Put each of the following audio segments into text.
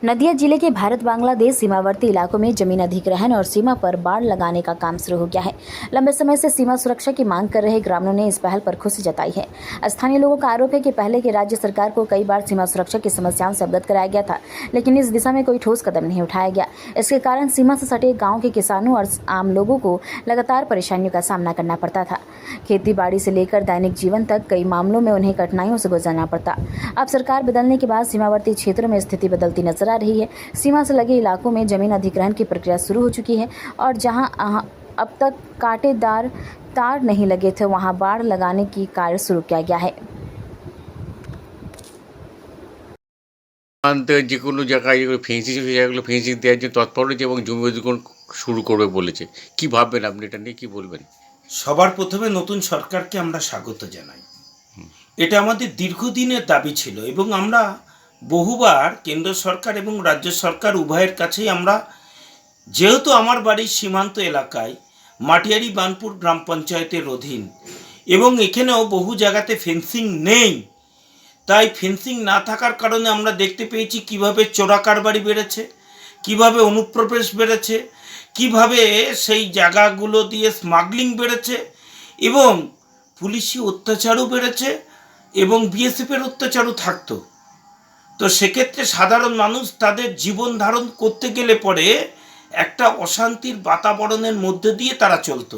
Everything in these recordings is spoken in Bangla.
नदिया जिले के भारत बांग्लादेश सीमावर्ती इलाकों में जमीन अधिग्रहण और सीमा पर बाड़ लगाने का काम शुरू हो गया है। लंबे समय से सीमा सुरक्षा की मांग कर रहे ग्रामीणों ने इस पहल पर खुशी जताई है। स्थानीय लोगों का आरोप है कि पहले की राज्य सरकार को कई बार सीमा सुरक्षा की समस्याओं से अवगत कराया गया था, लेकिन इस दिशा में कोई ठोस कदम नहीं उठाया गया। इसके कारण सीमा से सटे गाँव के किसानों और आम लोगों को लगातार परेशानियों का सामना करना पड़ता था। खेती बाड़ी से लेकर दैनिक जीवन तक कई मामलों में उन्हें कठिनाइयों से गुजरना पड़ता। अब सरकार बदलने के बाद सीमावर्ती क्षेत्रों में स्थिति बदलती नजर आ रही है। सीमा से लगे इलाकों में जमीन अधिग्रहण की प्रक्रिया शुरू हो चुकी है और जहां अब तक कांटेदार तार नहीं लगे थे, वहां बाड़ लगाने की कार्य शुरू किया गया है। যে কোনো জায়গায় যেগুলো ফেন্সিং জায়গাগুলো ফেন্সিং দেওয়ার জন্য তৎপর হয়েছে এবং জমি অধিগ্রহণ শুরু করবে বলেছে। কি ভাববেন আপনি এটা নিয়ে, কি বলবেন? সবার প্রথমে নতুন সরকারকে আমরা স্বাগত জানাই। এটা আমাদের দীর্ঘদিনের দাবি ছিল এবং আমরা বহুবার কেন্দ্র সরকার এবং রাজ্য সরকার উভয়ের কাছেই আমরা, যেহেতু আমার বাড়ির সীমান্ত এলাকায় মাটিয়ারি বানপুর গ্রাম পঞ্চায়েতের অধীন এবং এখানেও বহু জায়গাতে ফেন্সিং নেই, তাই ফেন্সিং না থাকার কারণে আমরা দেখতে পেয়েছি কিভাবে চোরাকারবারি বেড়েছে, কিভাবে অনুপ্রবেশ বেড়েছে, কিভাবে সেই জায়গাগুলো দিয়ে স্মাগলিং বেড়েছে এবং পুলিশি অত্যাচারও বেড়েছে এবং বিএসএফের অত্যাচারও থাকতো। তো সেক্ষেত্রে সাধারণ মানুষ তাদের জীবন ধারণ করতে গেলে পরে একটা অশান্তির বাতাবরণের মধ্যে দিয়ে তারা চলতো।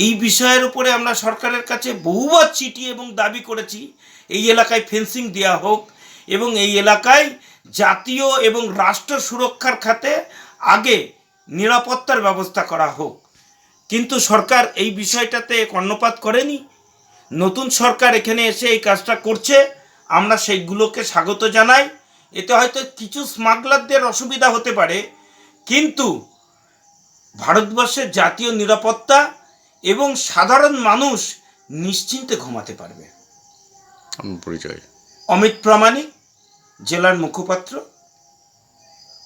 এই বিষয়ের উপরে আমরা সরকারের কাছে বহুবার চিঠি এবং দাবি করেছি এই এলাকায় ফেন্সিং দেওয়া হোক এবং এই এলাকায় জাতীয় এবং রাষ্ট্র সুরক্ষার খাতে আগে নিরাপত্তার ব্যবস্থা করা হোক, কিন্তু সরকার এই বিষয়টাতে কর্ণপাত করেনি। নতুন সরকার এখানে এসে এই কাজটা করছে, আমরা সেইগুলোকে স্বাগত জানাই। এতে হয়তো কিছু স্মাগলারদের অসুবিধা হতে পারে, কিন্তু ভারতবর্ষের জাতীয় নিরাপত্তা এবং সাধারণ মানুষ নিশ্চিন্তে ঘুমাতে পারবে। পরিচয় অমিত প্রামাণিক, জেলার মুখপাত্র,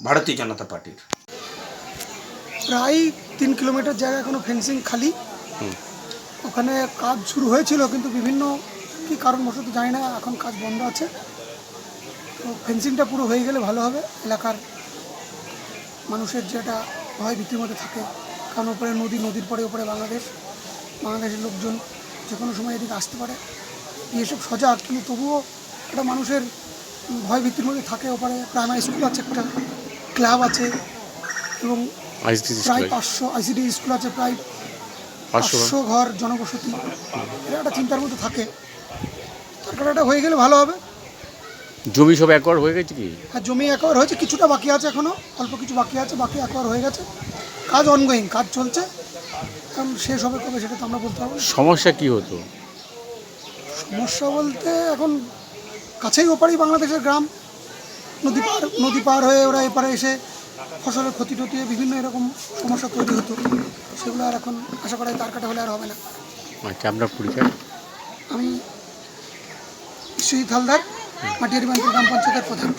ভারতীয় জনতা পার্টির। প্রায় 3 কিলোমিটার জায়গা এখনো ফেন্সিং খালি। ওখানে কাজ শুরু হয়েছিল, কিন্তু বিভিন্ন কী কারণবশত জানি না এখন কাজ বন্ধ আছে। তো ফেন্সিংটা পুরো হয়ে গেলে ভালো হবে। এলাকার মানুষের যেটা ভয় ভীতির মধ্যে থাকে, কারণ ওপরে নদী, নদীর পরে ওপরে বাংলাদেশের লোকজন যে কোনো সময় এদিকে আসতে পারে, এসব সজাগ, কিন্তু তবুও একটা মানুষের ভয় ভীতির মধ্যে থাকে। ওপরে প্রাইমারি স্কুল আছে, একটা ক্লাব আছে এবং প্রায় 500 আইসিডি স্কুল আছে, প্রায় 500 ঘর জনবসতি। এটা একটা চিন্তার মধ্যে থাকে। তারপরে এটা হয়ে গেলে ভালো হবে। জমি সব একবার হয়ে গেছে কি? হ্যাঁ, জমি একবার হয়েছে, কিছুটা বাকি আছে, এখনও অল্প কিছু বাকি আছে, বাকি একবার হয়ে গেছে। কাজ অনগোয়িং, কাজ চলছে, কারণ শেষ হবে কবে সেটা তো আমরা বলতে পারবো। সমস্যা কি হতো? সমস্যা বলতে এখন কাছেই ওপারেই বাংলাদেশের গ্রাম, নদী পার হয়ে ওরা এপারে এসে ফসলের ক্ষতি টতি বিভিন্ন এরকম সমস্যা তৈরি হতো। সেগুলো আর এখন আশা করা তার কাটা হলে আর হবে না। আচ্ছা, আপনার পরিচয়? আমি বিশ্বজিৎ হালদার, মাটিয়ারি বানপুর গ্রাম পঞ্চায়েতের প্রধান।